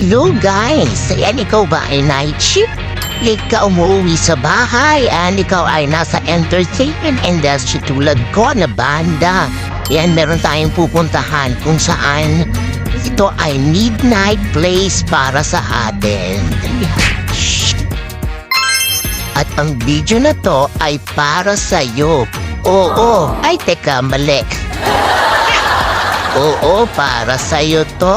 Hello guys! Ayan, ikaw ba ay night shift? Ka umuwi sa bahay and ikaw ay nasa entertainment industry tulad ko na banda. Ayan, meron tayong pupuntahan kung saan ito ay midnight place para sa atin. At ang video na to ay para sa'yo. Oo, ay teka, mali. Oo, para sa'yo to.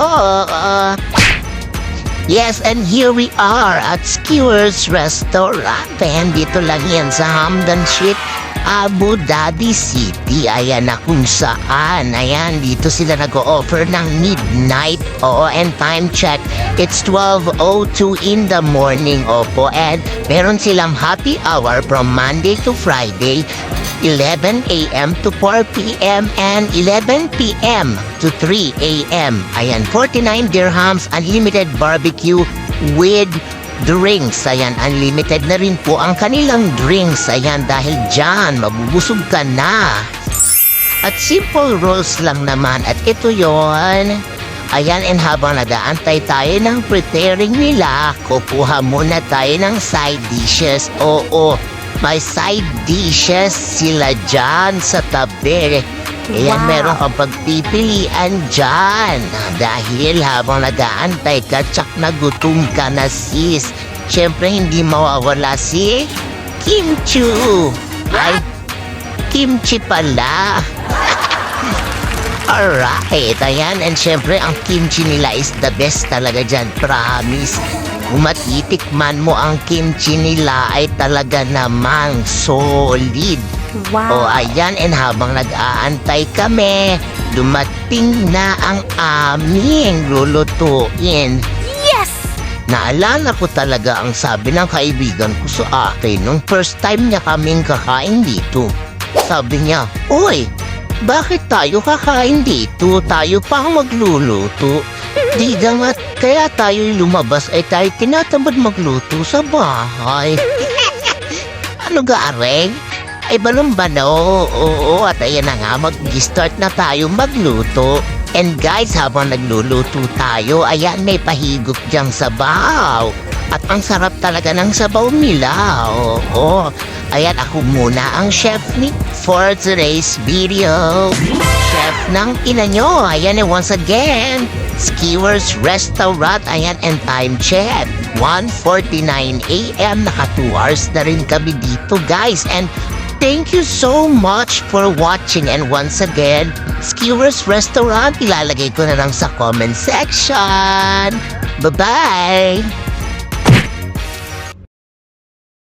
Yes, and here we are at Skewers Restaurant. And dito lang yan sa Hamdan Street, Abu Dhabi City. Ayan na kung saan. Ayan, dito sila nag-o-offer ng midnight. Oo, and time check. It's 12:02 in the morning. Opo, and meron silang happy hour from Monday to Friday. 11 a.m. to 4 p.m. and 11 p.m. to 3 a.m. Ayan, 49 dirhams, unlimited barbecue with drinks. Ayan, unlimited na rin po ang kanilang drinks. Ayan, dahil dyan, mabubusog ka na. At simple rules lang naman. At ito yon. Ayan, and habang nag-aantay tayo ng preparing nila, kukuha muna tayo ng side dishes. Oo, may side dishes sila dyan sa tabi. Ayan, meron kang pagpipilian dyan. Dahil habang nag-aantay ka, tsak na gutom ka na sis. Siyempre, hindi mawawala si Kimchi. Ay, kimchi pala. Alright, ayan. And syempre, ang kimchi nila is the best talaga dyan. Promise. Kung matitikman mo ang kimchi nila ay talaga namang solid. Wow. O ayan, and habang nag-aantay kami, dumating na ang aming lulutuin. Yes! Naalala ko talaga ang sabi ng kaibigan ko sa akin nung first time niya kaming kakain dito. Sabi niya, "Uy, bakit tayo kakain dito? Tayo pa ang magluluto." Di damat, kaya tayo lumabas ay tayo tinatamad magluto sa bahay. Ano gareng? Ay balong-bano. Oo, at ayan na nga, mag-start na tayo magluto. And guys, habang nagluluto tayo, ayan, may pahigop diyang sabaw. At ang sarap talaga ng sabaw nila. Oo, ayan, ako muna ang chef ni for today's video. Chef ng ina nyo. Ayan, and once again, Skewers Restaurant. Ayan, and time check 1:49 a.m. Naka 2 hours na rin kami dito guys. And thank you so much for watching. And once again, Skewers Restaurant, ilalagay ko na lang sa comment section. Bye-bye!